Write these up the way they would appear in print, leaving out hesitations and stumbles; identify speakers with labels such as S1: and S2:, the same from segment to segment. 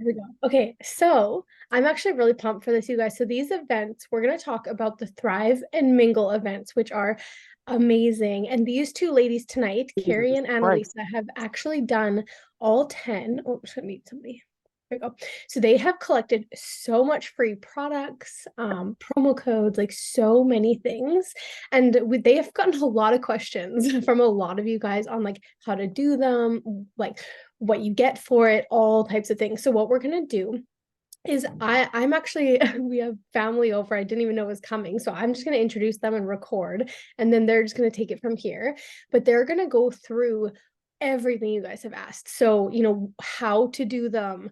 S1: Here we go. Okay, so I'm actually really pumped for this, you guys. So these events, we're going to talk about the Thrive and Mingle events, which are amazing. And these two ladies tonight, Carrie and
S2: Right.
S1: Annalisa, have actually done all 10. Oh, I'm just gonna meet somebody. There we go. So they have collected so much free products, promo codes, like so many things. And they have gotten a lot of questions from a lot of you guys on like how to do them, like what you get for it, all types of things. So what we're gonna do is I'm actually we have family over. I didn't even know it was coming. So I'm just gonna introduce them and record, and then they're just gonna take it from here. But they're gonna go through everything you guys have asked. So, how to do them,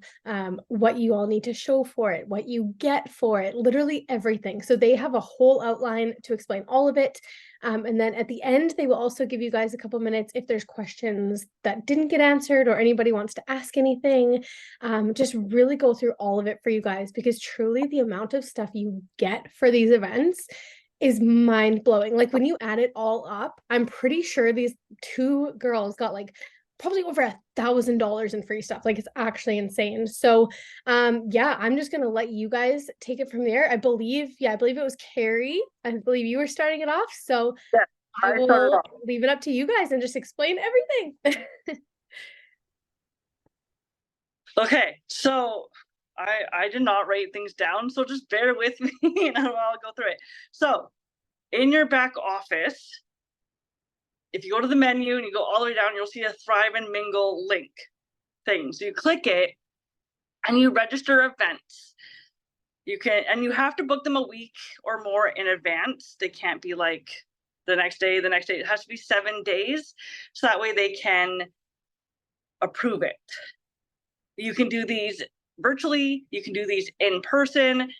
S1: what you all need to show for it, what you get for it, literally everything. So they have a whole outline to explain all of it. And then at the end, they will also give you guys a couple minutes if there's questions that didn't get answered or anybody wants to ask anything. Just really go through all of it for you guys, because truly the amount of stuff you get for these events is mind blowing. Like when you add it all up, I'm pretty sure these two girls got like probably over $1,000 in free stuff. Like it's actually insane. So yeah, I'm just gonna let you guys take it from there. I believe it was Carrie. I believe you were starting it off. So
S2: Yes,
S1: I
S2: I started
S1: will
S2: off.
S1: leave it up to you guys and just explain everything.
S2: Okay, so I did not write things down, so just bear with me and I'll go through it. So in your back office, if you go to the menu and you go all the way down, you'll see a Thrive and Mingle link thing. So you click it and you register events. You have to book them a week or more in advance. They can't be like the next day. It has to be 7 days. So that way they can approve it. You can do these virtually, you can do these in person.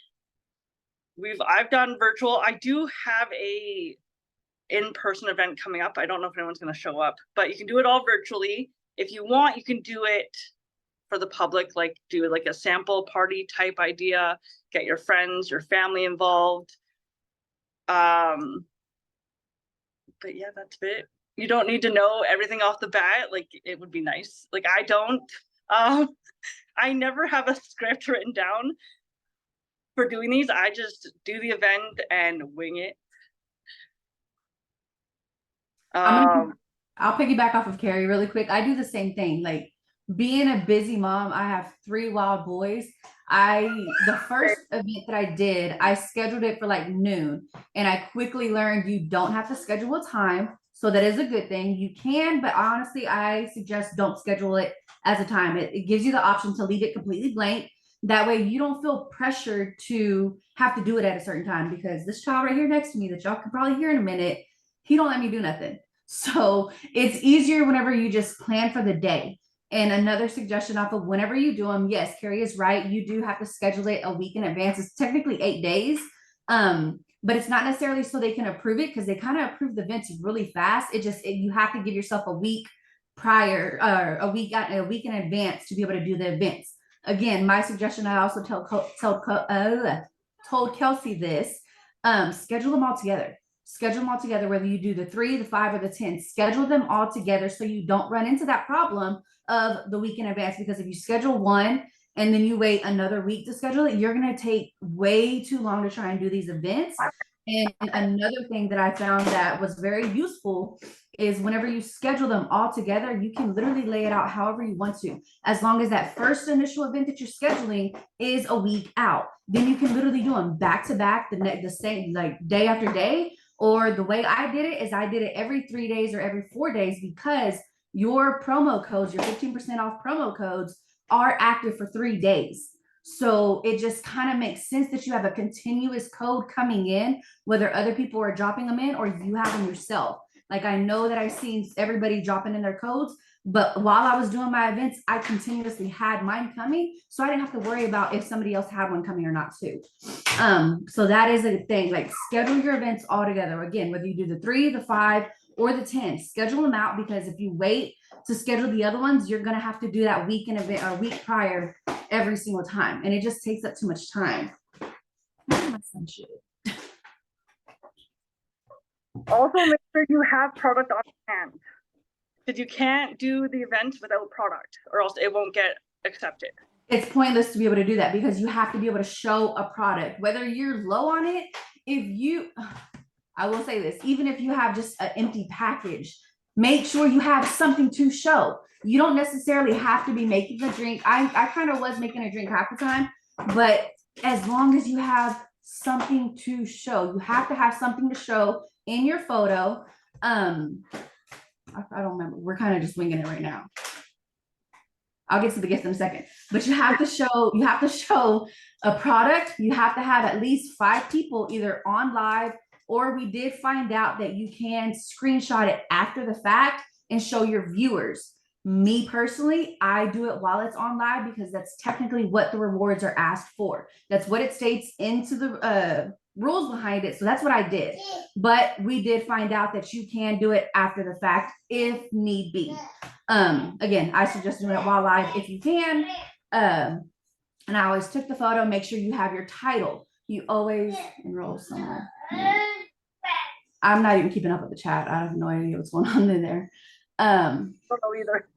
S2: I've done virtual. I do have a in-person event coming up. I don't know if anyone's going to show up, but you can do it all virtually. If you want, you can do it for the public, like do like a sample party type idea, get your friends, your family involved. But yeah, that's it. You don't need to know everything off the bat. Like it would be nice. Like I don't. Um, I never have a script written down for doing these. I just do the event and wing it.
S3: I'm gonna
S2: Um,
S3: I'll piggyback off of Carrie really quick. I do the same thing. Like being a busy mom, I have three wild boys. The first event that I did, I scheduled it for like noon, and I quickly learned you don't have to schedule a time. So that is a good thing. You can, but honestly, I suggest don't schedule it as a time. It gives you the option to leave it completely blank. That way you don't feel pressured to have to do it at a certain time, because this child right here next to me that y'all can probably hear in a minute, he don't let me do nothing. So it's easier whenever you just plan for the day. And another suggestion off of whenever you do them, yes, Carrie is right. You do have to schedule it a week in advance. It's technically 8 days. But it's not necessarily so they can approve it, because they kind of approve the events really fast. You have to give yourself a week prior, or a week in advance to be able to do the events. Again, my suggestion, I also told Kelsey this, schedule them all together. Schedule them all together, whether you do the 3, the 5, or the 10. Schedule them all together so you don't run into that problem of the week in advance. Because if you schedule one and then you wait another week to schedule it, you're going to take way too long to try and do these events. And another thing that I found that was very useful is whenever you schedule them all together, you can literally lay it out however you want to, as long as that first initial event that you're scheduling is a week out. Then you can literally do them back to back, the same, like day after day. Or the way I did it is I did it every 3 days or every 4 days, because your promo codes, your 15% off promo codes, are active for 3 days. So it just kind of makes sense that you have a continuous code coming in, whether other people are dropping them in or you have them yourself. Like I know that I've seen everybody dropping in their codes, but while I was doing my events, I continuously had mine coming. So I didn't have to worry about if somebody else had one coming or not too. So that is a thing. Like schedule your events all together. Again, whether you do the 3, the 5, or the 10, schedule them out, because if you wait to schedule the other ones, you're gonna have to do that week in event or week prior every single time, and it just takes up too much time.
S2: Also, make sure you have product on hand, because you can't do the event without product, or else it won't get accepted.
S3: It's pointless to be able to do that because you have to be able to show a product, whether you're low on it. I will say this, even if you have just an empty package, make sure you have something to show. You don't necessarily have to be making a drink. I kind of was making a drink half the time, but as long as you have something to show, you have to have something to show in your photo. I don't remember. We're kind of just winging it right now. I'll get to the gift in a second, but you have to show a product. You have to have at least 5 people either on live, or we did find out that you can screenshot it after the fact and show your viewers. Me personally, I do it while it's on live because that's technically what the rewards are asked for. That's what it states into the rules behind it. So that's what I did. But we did find out that you can do it after the fact if need be. Again, I suggest doing it while live if you can. And I always took the photo, make sure you have your title. You always enroll somewhere. I'm not even keeping up with the chat. I have no idea what's going on in there.
S2: I don't know either.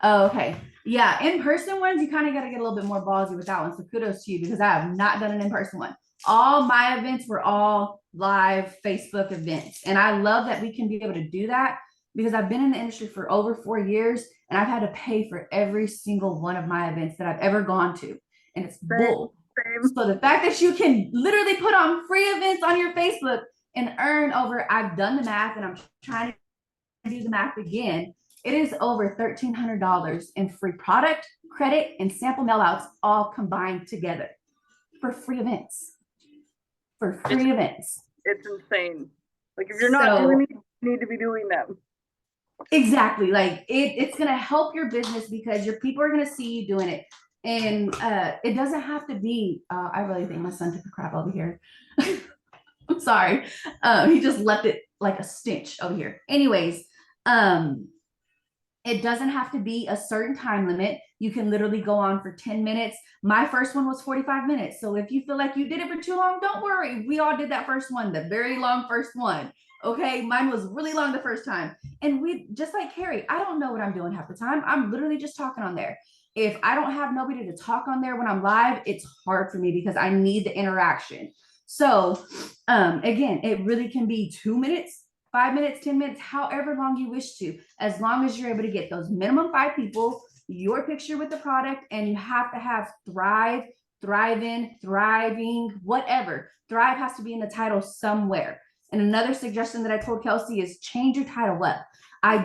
S3: Oh, okay. Yeah, in-person ones, you kind of got to get a little bit more ballsy with that one. So kudos to you because I have not done an in-person one. All my events were all live Facebook events. And I love that we can be able to do that because I've been in the industry for over 4 years and I've had to pay for every single one of my events that I've ever gone to. And it's bull. So the fact that you can literally put on free events on your Facebook and earn over, I've done the math and I'm trying to do the math again. It is over $1,300 in free product, credit, and sample mailouts all combined together for free events.
S2: It's insane. Like if you're not doing it, you need to be doing them.
S3: Exactly. Like it's going to help your business because your people are going to see you doing it. And it doesn't have to be, I really think my son took a crap over here. I'm sorry. He just left it like a stench over here. Anyways, it doesn't have to be a certain time limit. You can literally go on for 10 minutes. My first one was 45 minutes. So if you feel like you did it for too long, don't worry. We all did that first one, the very long first one. Okay, mine was really long the first time. And we, just like Carrie, I don't know what I'm doing half the time. I'm literally just talking on there. If I don't have nobody to talk on there when I'm live, it's hard for me because I need the interaction. So again, it really can be 2 minutes, 5 minutes, 10 minutes, however long you wish to, as long as you're able to get those minimum 5 people, your picture with the product, and you have to have thrive, thriving, thriving, whatever. Thrive has to be in the title somewhere. And another suggestion that I told Kelsey is change your title up. I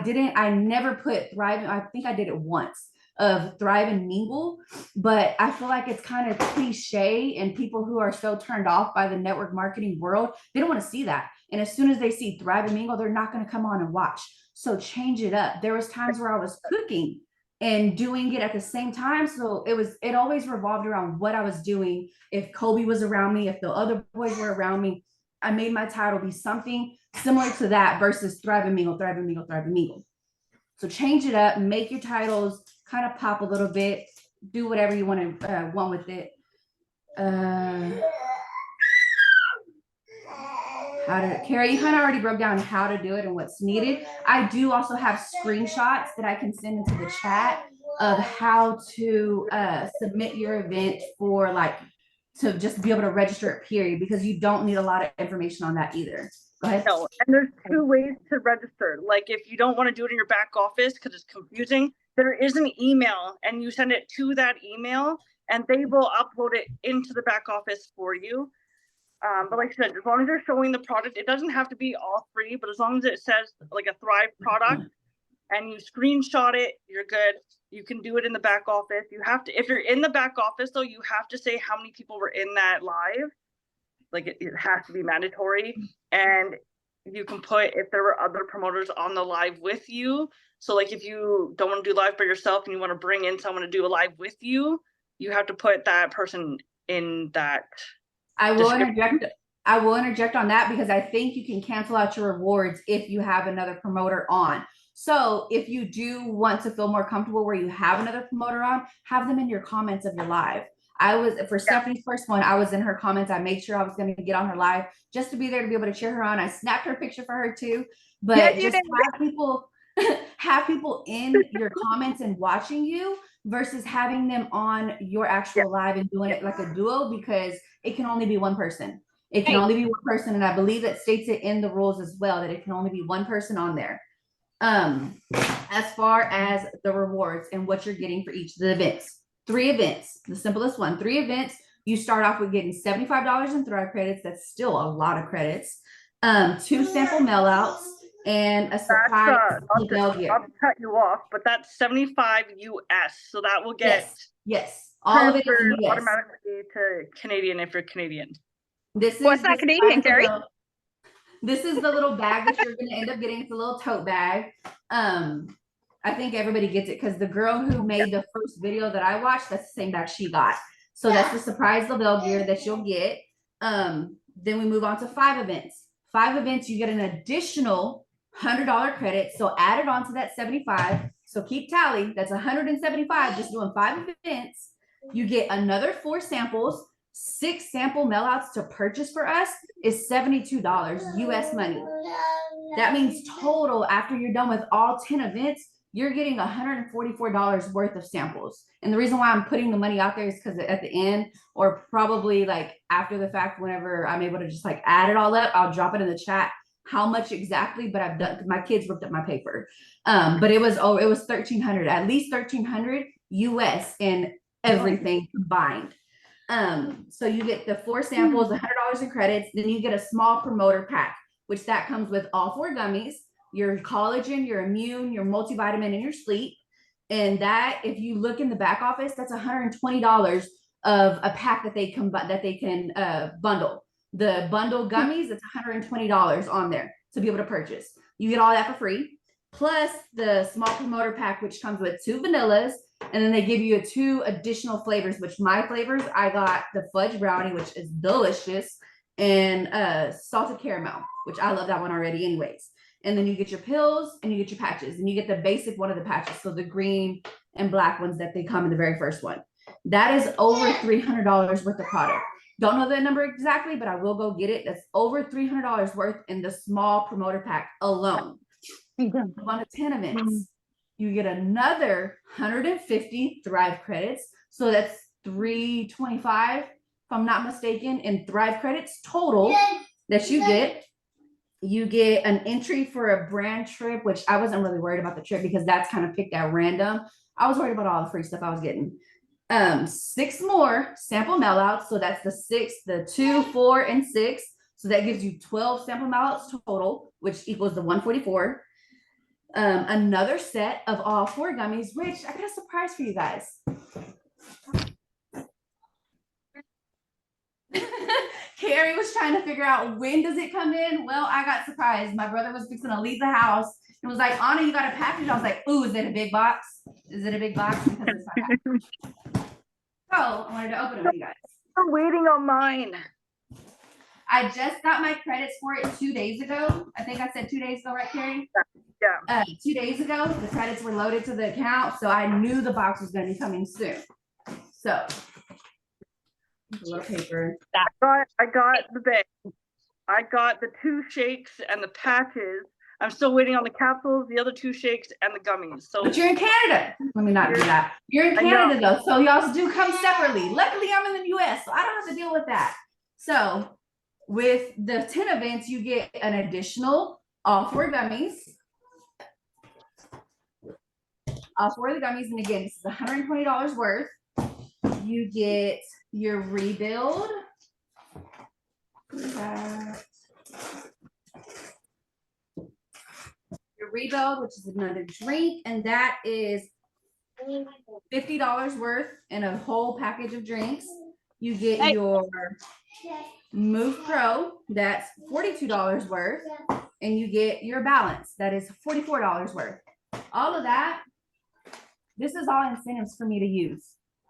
S3: never put thriving. I think I did it once of thrive and mingle, but I feel like it's kind of cliche and people who are so turned off by the network marketing world, they don't want to see that. And as soon as they see thrive and mingle, they're not going to come on and watch. So change it up. There was times where I was cooking and doing it at the same time. So it always revolved around what I was doing. If Kobe was around me, if the other boys were around me, I made my title be something similar to that versus thrive and mingle, thrive and mingle, thrive and mingle. So change it up, make your titles kind of pop a little bit, do whatever you want to want with it. Carrie, you kind of already broke down how to do it and what's needed. I do also have screenshots that I can send into the chat of how to submit your event for to just be able to register it, period, because you don't need a lot of information on that either. Go ahead.
S2: No, and there's 2 ways to register. Like if you don't want to do it in your back office because it's confusing, there is an email and you send it to that email and they will upload it into the back office for you. But like I said, as long as you're showing the product, it doesn't have to be all free, but as long as it says like a Thrive product and you screenshot it, you're good. You can do it in the back office. You have to, if you're in the back office though, you have to say how many people were in that live. Like it has to be mandatory. And you can put if there were other promoters on the live with you. So like if you don't want to do live by yourself and you want to bring in someone to do a live with you, you have to put that person in that.
S3: I will interject on that because I think you can cancel out your rewards if you have another promoter on. So if you do want to feel more comfortable where you have another promoter on, have them in your comments of your live. For Stephanie's first one, I was in her comments. I made sure I was going to get on her live just to be there to be able to cheer her on. I snapped her picture for her too, but just have people have people in your comments and watching you versus having them on your actual live and doing it like a duo, because it can only be one person. It can only be one person, and I believe it states it in the rules as well that it can only be one person on there. As far as the rewards and what you're getting for each of the events, 3 events, the simplest one, 3 events. You start off with getting $75 in Thrive credits. That's still a lot of credits. 2 sample mail outs and a surprise
S2: Not to cut you off, but that's 75 US. So that will get
S3: yes. All of it is in US.
S2: Automatically to Canadian if you're Canadian.
S4: What's that Canadian, Carrie?
S3: This is the little bag that you're going to end up getting. It's a little tote bag. I think everybody gets it because the girl who made the first video that I watched, that's the same bag she got. So that's the surprise Lavelle gear that you'll get. Then we move on to 5 events. 5 events, you get an additional $100 credit. So add it on to that 75. So keep tally. That's 175 just doing 5 events. You get another 4 samples. 6 sample mail outs to purchase for us is $72 US money. That means total, after you're done with all 10 events, you're getting $144 worth of samples. And the reason why I'm putting the money out there is because at the end, or probably like after the fact, whenever I'm able to just like add it all up, I'll drop it in the chat how much exactly, but I've done, my kids ripped up my paper. But it was 1,300, at least 1,300 US in everything combined. So you get the 4 samples, $100 in credits, then you get a small promoter pack, which that comes with all 4 gummies, your collagen, your immune, your multivitamin, and your sleep. And that, if you look in the back office, that's $120 of a pack that they can bundle. The bundle gummies, it's $120 on there to be able to purchase. You get all that for free, plus the small promoter pack, which comes with 2 vanillas, and then they give you 2 additional flavors, which my flavors, I got the fudge brownie, which is delicious, and salted caramel, which I love that one already anyways. And then you get your pills and you get your patches, and you get the basic one of the patches. So the green and black ones that they come in the very first one. That is over $300 worth of product. Don't know the number exactly, but I will go get it. That's over $300 worth in the small promoter pack alone. On the 10 events, you get another 150 Thrive credits. So that's 325, if I'm not mistaken, in Thrive credits total that you get. You get an entry for a brand trip, which I wasn't really worried about the trip because that's kind of picked at random. I was worried about all the free stuff I was getting. 6 more sample mail outs. So that's the 6, the 2, 4, and 6. So that gives you 12 sample mail outs total, which equals the 144. Another set of all 4 gummies, which I got a surprise for you guys. Carrie was trying to figure out when does it come in. Well, I got surprised. My brother was fixing to leave the house and was like, Anna, you got a package? I was like, ooh, is it a big box? Is it a big box? Because it's my package. So I wanted to open it with you guys.
S2: I'm waiting on mine.
S3: I just got my credits for it 2 days ago. I think I said 2 days ago, right, Carrie?
S2: Yeah.
S3: 2 days ago, the credits were loaded to the account, so I knew the box was going to be coming soon. So a little paper.
S2: I got the bag. I got the 2 shakes and the patches. I'm still waiting on the capsules, the other 2 shakes, and the gummies. So,
S3: but you're in Canada. Let me not do that. You're in Canada though, so y'all do come separately. Luckily, I'm in the US, so I don't have to deal with that. So with the 10 events, you get an additional all 4 gummies. All 4 of the gummies, and again, this is $120 worth. You get your rebuild. Your rebuild, which is another drink, and that is $50 worth in a whole package of drinks. You get your Move Pro, that's $42 worth, and you get your Balance, that is $44 worth. All of that, this is all incentives for me to use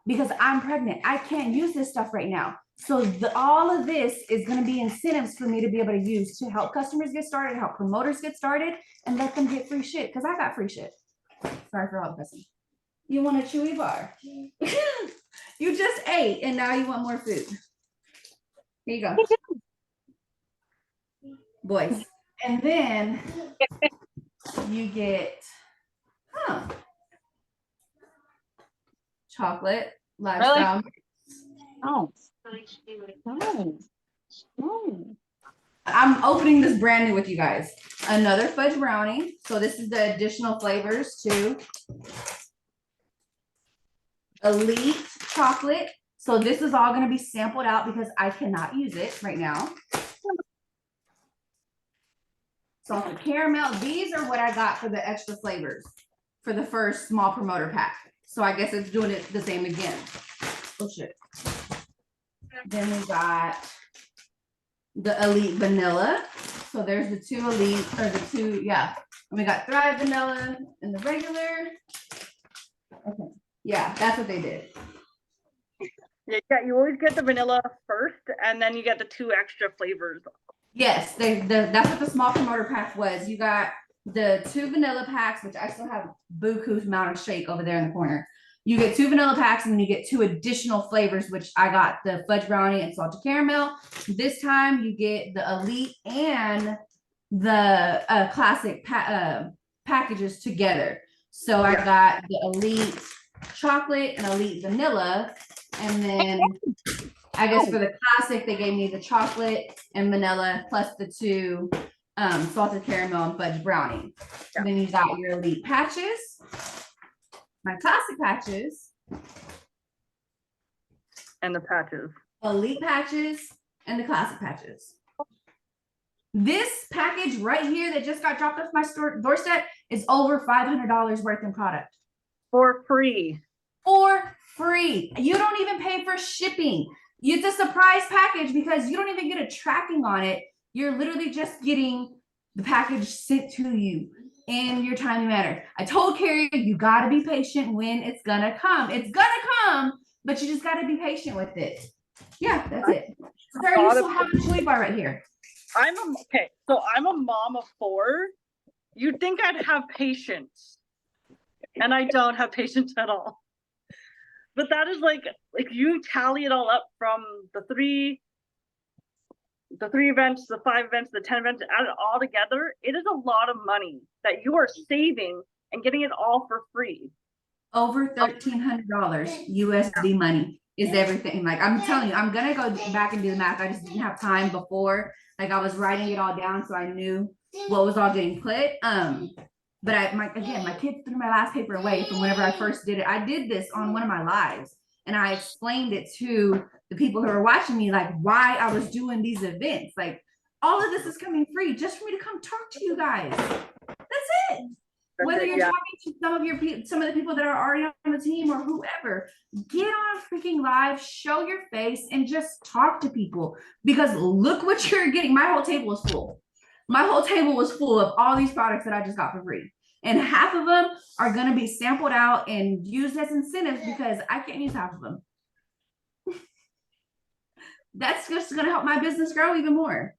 S3: because I'm pregnant. I can't use this stuff right now. So all of this is going to be incentives for me to be able to use to help customers get started, help promoters get started, and let them get free shit because I got free shit. Sorry for all the cussing. You want a Chewy bar? You just ate and now you want more food. Here you go. Boys. And then you get chocolate lifestyle.
S2: Oh. Oh.
S3: I'm opening this brand new with you guys. Another fudge brownie. So this is the additional flavors too. Elite chocolate. So this is all going to be sampled out because I cannot use it right now. Salted caramel. These are what I got for the extra flavors for the first small promoter pack. So I guess it's doing it the same again. Oh shit. Then we got the elite vanilla. So there's the two elite, or the two, yeah. And we got Thrive vanilla and the regular. Okay. Yeah, that's what they did.
S2: Yeah, you always get the vanilla first, and then you get the 2 extra flavors.
S3: Yes, that's what the small promoter pack was. You got the 2 vanilla packs, which I still have buku amount of shake over there in the corner. You get 2 vanilla packs, and then you get 2 additional flavors, which I got the fudge brownie and salted caramel. This time you get the elite and the classic packages together. So I got the elite chocolate and elite vanilla, and then I guess for the classic they gave me the chocolate and vanilla plus the 2 salted caramel and fudge brownie. Yeah. Then you got your elite patches, my classic patches,
S2: and the patches,
S3: elite patches, and the classic patches. This package right here that just got dropped off my doorstep is over $500 worth in product.
S2: For free.
S3: For free. You don't even pay for shipping. It's a surprise package because you don't even get a tracking on it. You're literally just getting the package sent to you in your timely manner. I told Carrie, you got to be patient when it's going to come. It's going to come, but you just got to be patient with it. Yeah, that's it. Sir, you still have a chewy bar right here.
S2: I'm a mom of 4. You'd think I'd have patience, and I don't have patience at all. But that is like you tally it all up from the 3 events, the 5 events, the 10 events, add it all together. It is a lot of money that you are saving and getting it all for free.
S3: Over $1,300 USD money is everything. Like I'm telling you, I'm gonna go back and do the math. I just didn't have time before. Like I was writing it all down, so I knew what was all getting put. But my kids threw my last paper away from whenever I first did it. I did this on one of my lives, and I explained it to the people who are watching me, like why I was doing these events. Like all of this is coming free just for me to come talk to you guys. That's it. Whether you're talking to some of the people that are already on the team or whoever, get on a freaking live, show your face, and just talk to people. Because look what you're getting. My whole table was full. My whole table was full of all these products that I just got for free. And half of them are going to be sampled out and used as incentives because I can't use half of them. That's just going to help my business grow even more.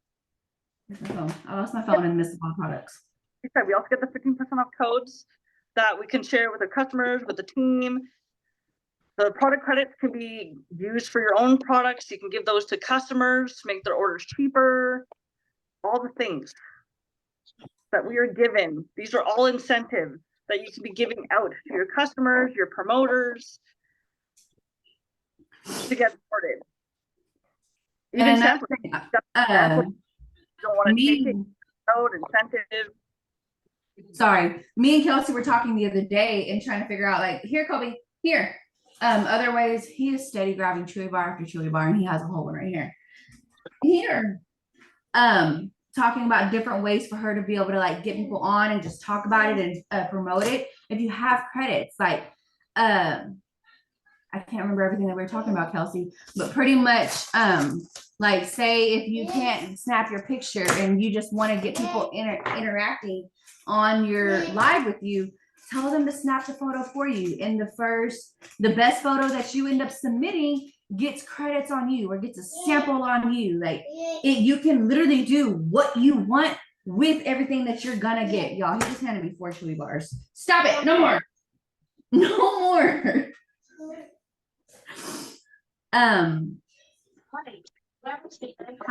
S3: I lost my phone and missed a lot of products.
S2: We also get the 15% off codes that we can share with our customers, with the team. The product credits can be used for your own products. You can give those to customers to make their orders cheaper. All the things that we are given. These are all incentives that you can be giving out to your customers, your promoters, to get started. Even sampling. You don't want to take it. Code, incentive.
S3: Sorry, me and Kelsey were talking the other day and trying to figure out, like, here, Kobe, here. Other ways. He is steady grabbing chewy bar after chewy bar, and he has a whole one right here. Here. Talking about different ways for her to be able to like get people on and just talk about it and promote it. If you have credits, like I can't remember everything that we were talking about, Kelsey, but pretty much like say if you can't snap your picture and you just want to get people interacting on your live with you, tell them to snap the photo for you. And the best photo that you end up submitting gets credits on you or gets a sample on you. Like you can literally do what you want with everything that you're gonna get. Y'all, he just handed me 4 chewy bars. Stop it. No more. No more. How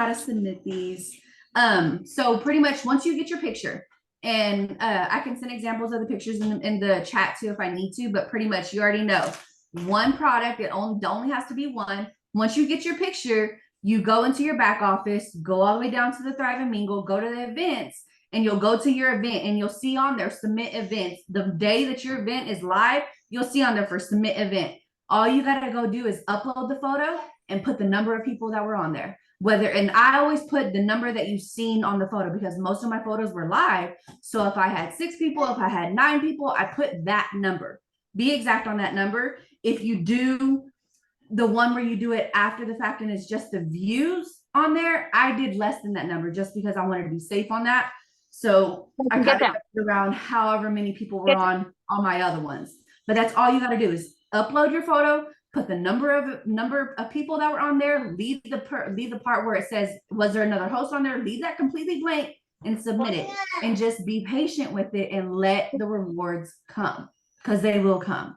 S3: to submit these. So pretty much once you get your picture And I can send examples of the pictures in the chat too if I need to, but pretty much you already know. One product, it only has to be one. Once you get your picture, you go into your back office, go all the way down to the Thrive and Mingle, go to the events, and you'll go to your event and you'll see on there submit events. The day that your event is live, you'll see on there for submit event. All you got to go do is upload the photo and put the number of people that were on there. And I always put the number that you've seen on the photo because most of my photos were live. So if I had 6 people, if I had 9 people, I put that number. Be exact on that number. If you do the one where you do it after the fact and it's just the views on there, I did less than that number just because I wanted to be safe on that. So I got it around however many people were on my other ones. But that's all you got to do is upload your photo, put the number of people that were on there, leave the part where it says, was there another host on there? Leave that completely blank and submit it. And just be patient with it and let the rewards come because they will come.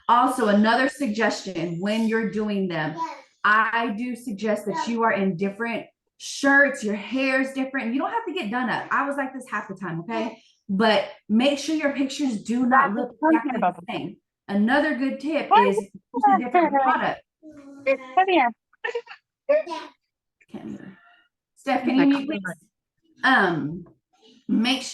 S3: Also, another suggestion when you're doing them, I do suggest that you are in different shirts, your hair is different. You don't have to get done up. I was like this half the time, okay? But make sure your pictures do not look exactly the same. Another good tip is use a different product.
S4: Come here.
S3: Can't hear. Steph, can you mute please?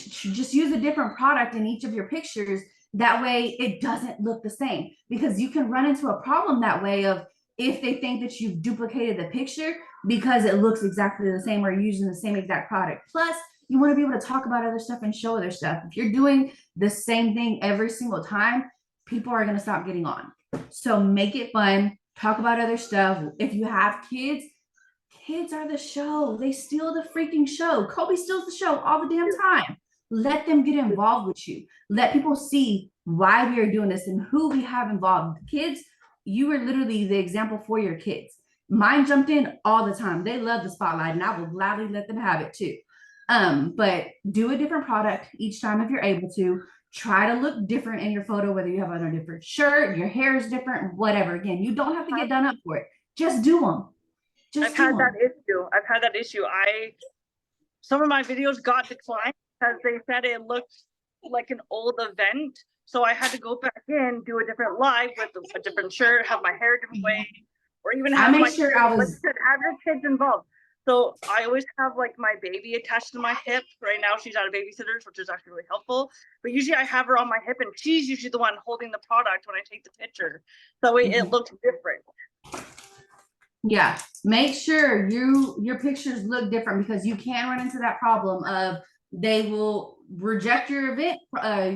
S3: Just use a different product in each of your pictures. That way it doesn't look the same because you can run into a problem that way of if they think that you've duplicated the picture because it looks exactly the same or using the same exact product. Plus, you want to be able to talk about other stuff and show other stuff. If you're doing the same thing every single time, people are going to stop getting on. So make it fun. Talk about other stuff. If you have kids, kids are the show. They steal the freaking show. Kobe steals the show all the damn time. Let them get involved with you. Let people see why we are doing this and who we have involved. Kids, you are literally the example for your kids. Mine jumped in all the time. They love the spotlight and I will gladly let them have it too. But do a different product each time if you're able to. Try to look different in your photo, whether you have on a different shirt, your hair is different, whatever. Again, you don't have to get done up for it. Just do them.
S2: I've had that issue. Some of my videos got declined because they said it looked like an old event. So I had to go back in, do a different live with a different shirt, have my hair a different way, or even have have your kids involved. So I always have like my baby attached to my hip. Right now she's at a babysitter's, which is actually really helpful. But usually I have her on my hip and she's usually the one holding the product when I take the picture. So it looks different.
S3: Yeah, make sure your pictures look different because you can run into that problem of they will reject your event,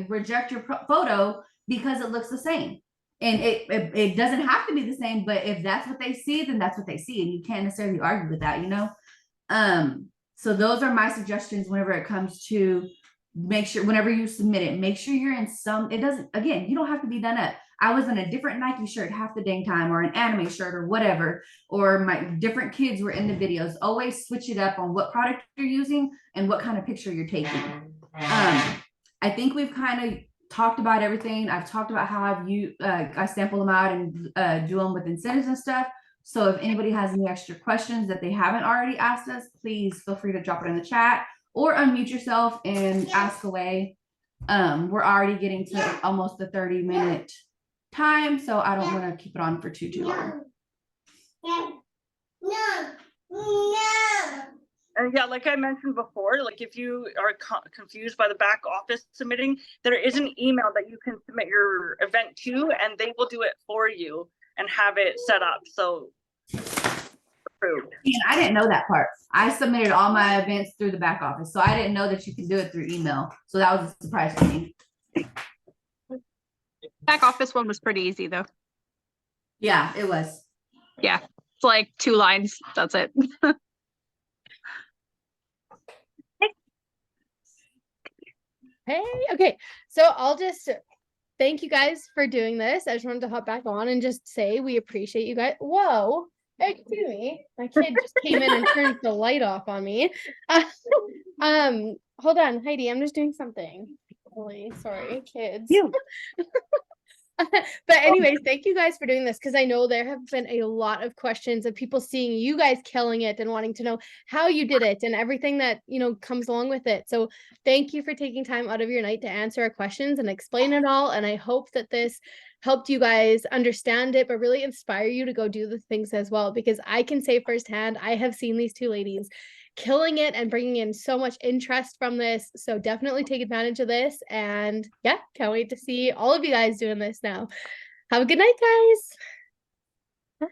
S3: reject your photo because it looks the same. And it doesn't have to be the same, but if that's what they see, then that's what they see. And you can't necessarily argue with that, you know? So those are my suggestions whenever it comes to make sure, whenever you submit it, make sure you're in again, you don't have to be done up. I was in a different Nike shirt half the dang time or an anime shirt or whatever, or my different kids were in the videos. Always switch it up on what product you're using and what kind of picture you're taking. I think we've kind of talked about everything. I've talked about how I sample them out and do them with incentives and stuff. So if anybody has any extra questions that they haven't already asked us, please feel free to drop it in the chat or unmute yourself and ask away. We're already getting to almost the 30-minute time, so I don't want to keep it on for too long.
S2: And yeah, like I mentioned before, like if you are confused by the back office submitting, there is an email that you can submit your event to, and they will do it for you and have it set up. So approved.
S3: Yeah, I didn't know that part. I submitted all my events through the back office, so I didn't know that you can do it through email. So that was a surprise to me.
S4: Back office one was pretty easy though.
S3: Yeah, it was.
S4: Yeah, it's like 2 lines. That's it.
S1: Hey, okay. So I'll just thank you guys for doing this. I just wanted to hop back on and just say we appreciate you guys. Whoa, excuse me. My kid just came in and turned the light off on me. Hold on, Heidi, I'm just doing something. Really sorry, kids. But anyways, thank you guys for doing this because I know there have been a lot of questions of people seeing you guys killing it and wanting to know how you did it and everything that, comes along with it. So thank you for taking time out of your night to answer our questions and explain it all. And I hope that this helped you guys understand it, but really inspire you to go do the things as well, because I can say firsthand, I have seen these two ladies killing it and bringing in so much interest from this. So definitely take advantage of this. And yeah, can't wait to see all of you guys doing this now. Have a good night, guys.